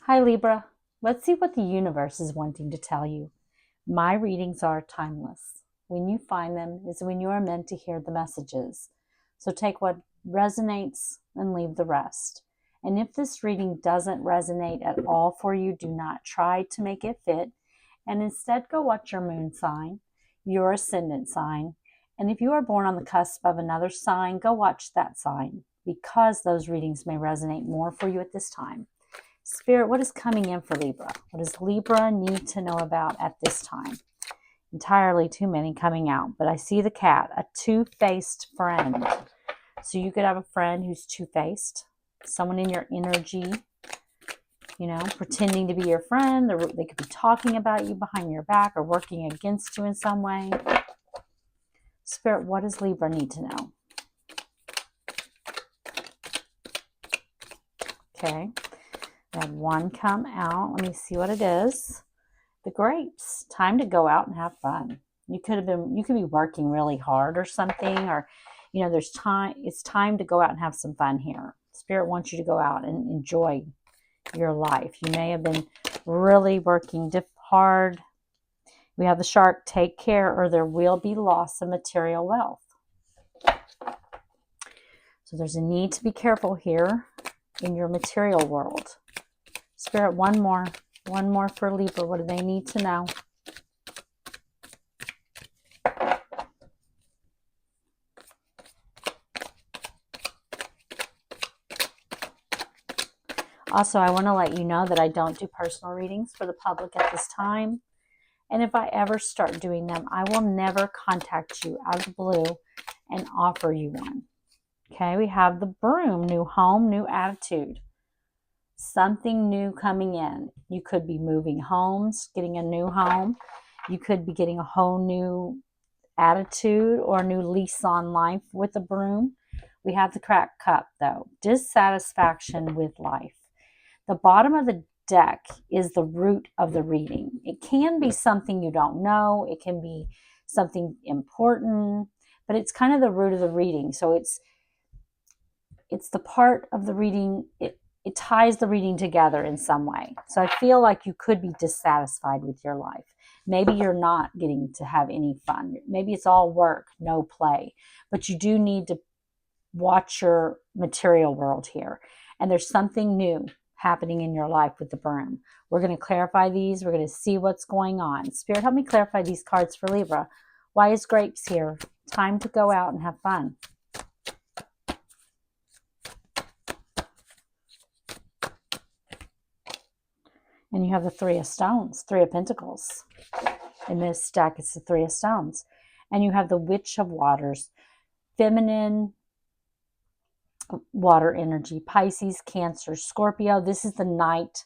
Hi Libra, let's see what the universe is wanting to tell you. My readings are timeless. When you find them is when you are meant to hear the messages. So take what resonates and leave the rest. And if this reading doesn't resonate at all for you, do not try to make it fit, and instead go watch your moon sign, your ascendant sign. And if you are born on the cusp of another sign, go watch that sign, because those readings may resonate more for you at this time. Spirit, what is coming in for Libra? What does Libra need to know about at this time? Entirely too many coming out, but I see the cat, a two-faced friend. So you could have a friend who's two-faced, someone in your energy, pretending to be your friend. They could be talking about you behind your back or working against you in some way. Spirit, what does Libra need to know? Okay. I have one come out. Let me see what it is. The grapes. Time to go out and have fun. You could be working really hard or something, or there's time. It's time to go out and have some fun here. Spirit wants you to go out and enjoy your life. You may have been really working hard. We have the shark. Take care, or there will be loss of material wealth. So there's a need to be careful here in your material world. Spirit, one more for Libra. What do they need to know? Also, I want to let you know that I don't do personal readings for the public at this time. And if I ever start doing them, I will never contact you out of the blue and offer you one. Okay, we have the broom, new home, new attitude. Something new coming in. You could be moving homes, getting a new home. You could be getting a whole new attitude or a new lease on life with the broom. We have the cracked cup, though. Dissatisfaction with life. The bottom of the deck is the root of the reading. It can be something you don't know. It can be something important, but it's kind of the root of the reading. So it's the part of the reading, it ties the reading together in some way. So I feel like you could be dissatisfied with your life. Maybe you're not getting to have any fun. Maybe it's all work, no play. But you do need to watch your material world here. And there's something new happening in your life with the broom. We're going to clarify these. We're going to see what's going on. Spirit, help me clarify these cards for Libra. Why is grapes here? Time to go out and have fun. And you have the Three of Stones, Three of Pentacles. In this deck, it's the Three of Stones. And you have the Witch of Waters, feminine water energy, Pisces, Cancer, Scorpio. This is the Knight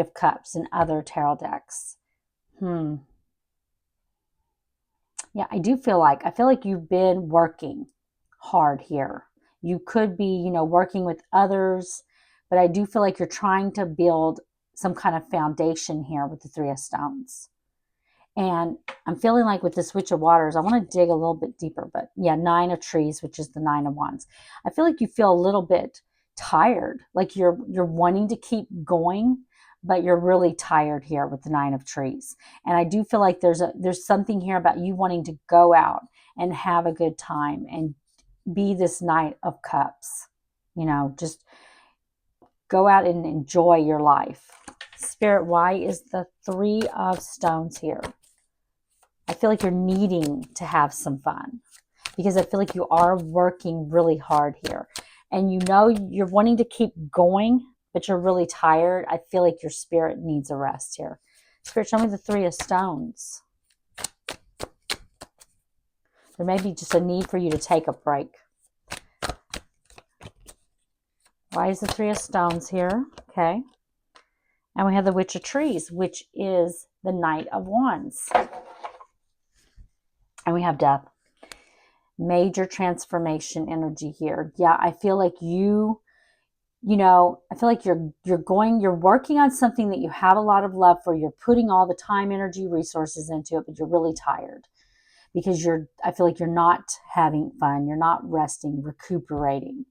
of Cups and other tarot decks. Yeah, I feel like you've been working hard here. You could be, working with others, but I do feel like you're trying to build some kind of foundation here with the Three of Stones. And I'm feeling like with this Witch of Waters, I want to dig a little bit deeper. But yeah, Nine of Trees, which is the Nine of Wands. I feel like you feel a little bit tired, like you're wanting to keep going, but you're really tired here with the Nine of Trees. And I do feel like there's something here about you wanting to go out and have a good time and be this Knight of Cups. Just go out and enjoy your life. Spirit, why is the Three of Stones here? I feel like you're needing to have some fun because I feel like you are working really hard here. And you're wanting to keep going, but you're really tired. I feel like your spirit needs a rest here. Spirit, show me the Three of Stones. There may be just a need for you to take a break. Why is the Three of Stones here? Okay. And we have the Witch of Trees, which is the Knight of Wands. And we have Death. Major transformation energy here. Yeah, I feel like you're working on something that you have a lot of love for. You're putting all the time, energy, resources into it, but you're really tired because I feel like you're not having fun. You're not resting, recuperating,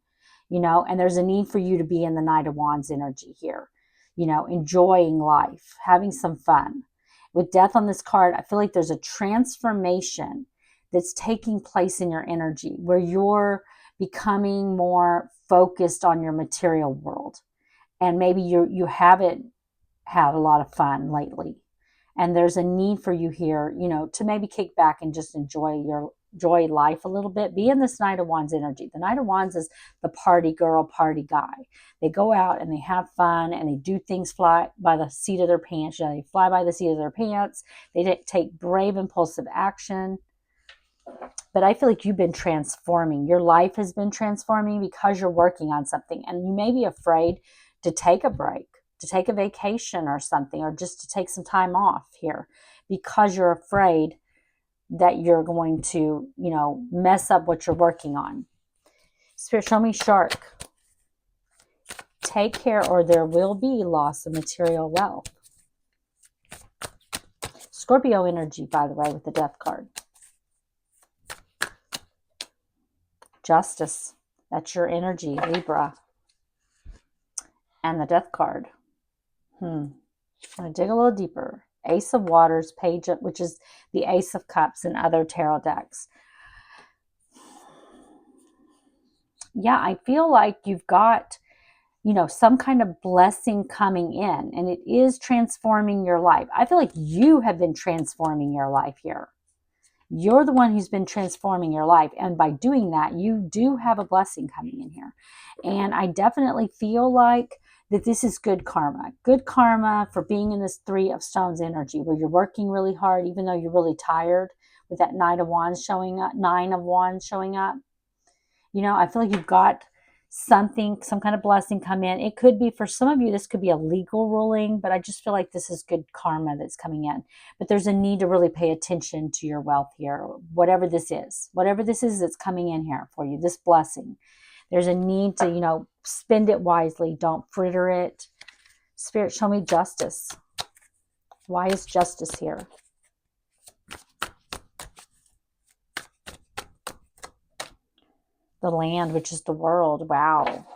and there's a need for you to be in the Knight of Wands energy here. you know, enjoying life, having some fun. With death on this card, I feel like there's a transformation that's taking place in your energy where you're becoming more focused on your material world. And maybe you haven't had a lot of fun lately. And there's a need for you here, you know, to maybe kick back and just enjoy life a little bit. Be in this Knight of Wands energy. The Knight of Wands is the party girl, party guy. They go out and they have fun and they do things fly by the seat of their pants. You know, they fly by the seat of their pants. They take brave, impulsive action. But I feel like you've been transforming. Your life has been transforming because you're working on something. And you may be afraid to take a break, to take a vacation or something, or just to take some time off here because you're afraid that you're going to, you know, mess up what you're working on. Spirit, show me shark. Take care or there will be loss of material wealth. Scorpio energy, by the way, with the death card. Justice. That's your energy, Libra. And the death card. I'm going to dig a little deeper. Ace of Waters, page up, which is the Ace of Cups and other tarot decks. Yeah, I feel like you've got, you know, some kind of blessing coming in, and it is transforming your life. I feel like you have been transforming your life here. You're the one who's been transforming your life. And by doing that, you do have a blessing coming in here. And I definitely feel like that this is good karma. Good karma for being in this Three of Stones energy where you're working really hard, even though you're really tired, with that Nine of Wands showing up. You know, I feel like you've got something, some kind of blessing come in. It could be, for some of you, this could be a legal ruling, but I just feel like this is good karma that's coming in. But there's a need to really pay attention to your wealth here, whatever this is that's coming in here for you, this blessing. There's a need to, you know, spend it wisely. Don't fritter it. Spirit, show me justice. Why is justice here? The Land, which is the world. Wow.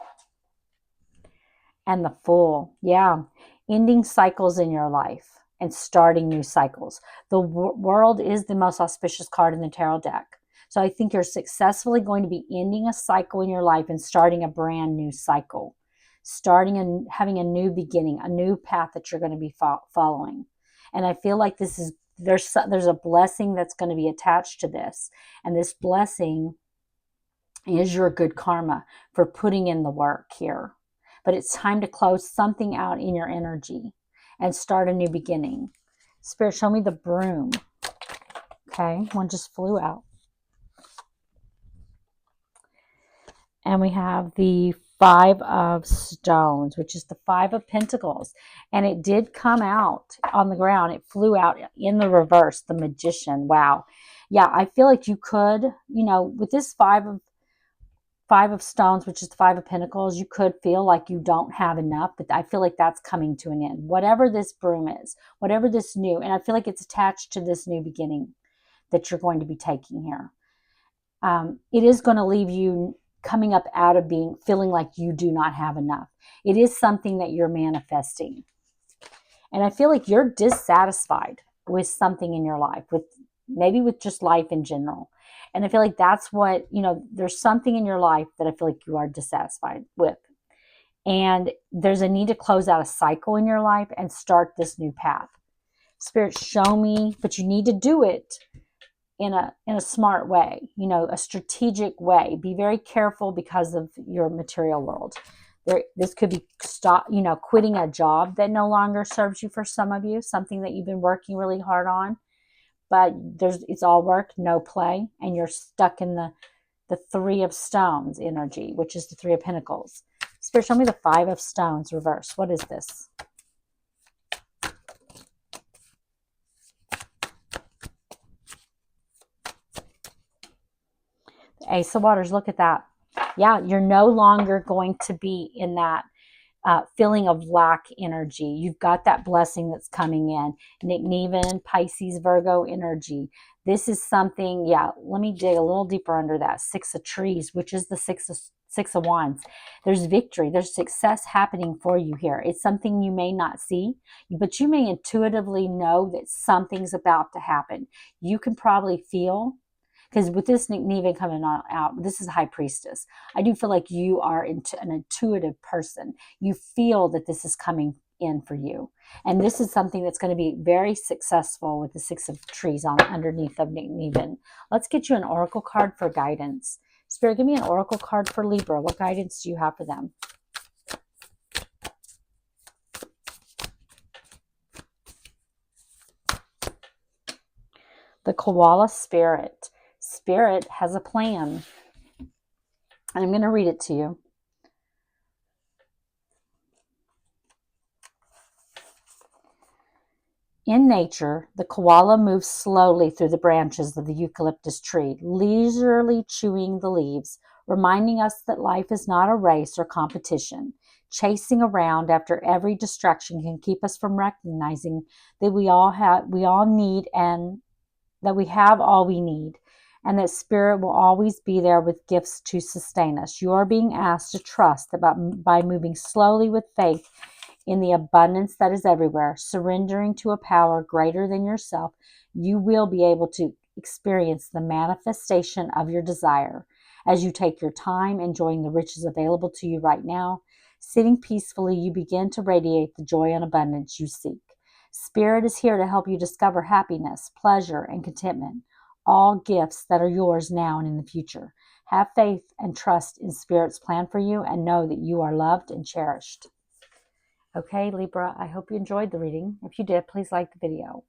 And the Fool. Yeah. Ending cycles in your life and starting new cycles. The World is the most auspicious card in the tarot deck. So I think you're successfully going to be ending a cycle in your life and starting a brand new cycle. Starting and having a new beginning, a new path that you're going to be following. And I feel like this is, there's a blessing that's going to be attached to this. And this blessing is your good karma for putting in the work here. But it's time to close something out in your energy and start a new beginning. Spirit, show me the Broom. Okay, one just flew out. And we have the Five of Stones, which is the Five of Pentacles. And it did come out on the ground. It flew out in the reverse, the Magician. Wow. Yeah, I feel like you could, you know, with this Five of Stones, which is the Five of Pentacles, you could feel like you don't have enough, but I feel like that's coming to an end. Whatever this Broom is, whatever this new, and I feel like it's attached to this new beginning that you're going to be taking here. It is going to leave you coming up out of feeling like you do not have enough. It is something that you're manifesting. And I feel like you're dissatisfied with something in your life, maybe with just life in general. And I feel like that's what, you know, there's something in your life that I feel like you are dissatisfied with. And there's a need to close out a cycle in your life and start this new path. Spirit, show me, but you need to do it in a smart way, you know, a strategic way. Be very careful because of your material world. This could be quitting a job that no longer serves you for some of you, something that you've been working really hard on, but it's all work, no play, and you're stuck in the Three of Stones energy, which is the Three of Pentacles. Spirit, show me the Five of Stones reverse. What is this? Ace of Waters, look at that. Yeah, you're no longer going to be in that feeling of lack energy. You've got that blessing that's coming in. Nick, Pisces, Virgo energy. This is something, yeah, let me dig a little deeper under that. Six of Trees, which is the Six of Wands. There's victory. There's success happening for you here. It's something you may not see, but you may intuitively know that something's about to happen. You can probably feel, because with this Nick coming out, this is High Priestess. I do feel like you are an intuitive person. You feel that this is coming in for you. And this is something that's going to be very successful with the Six of Trees on underneath of Nick. Let's get you an oracle card for guidance. Spirit, give me an oracle card for Libra. What guidance do you have for them? The Koala Spirit. Spirit has a plan. And I'm going to read it to you. In nature, the koala moves slowly through the branches of the eucalyptus tree, leisurely chewing the leaves, reminding us that life is not a race or competition. Chasing around after every distraction can keep us from recognizing that we all need, and that we have all we need, and that Spirit will always be there with gifts to sustain us. You are being asked to trust by moving slowly with faith in the abundance that is everywhere, surrendering to a power greater than yourself. You will be able to experience the manifestation of your desire as you take your time, enjoying the riches available to you right now. Sitting peacefully, you begin to radiate the joy and abundance you seek. Spirit is here to help you discover happiness, pleasure, and contentment, all gifts that are yours now and in the future. Have faith and trust in Spirit's plan for you, and know that you are loved and cherished. Okay, Libra, I hope you enjoyed the reading. If you did, please like the video.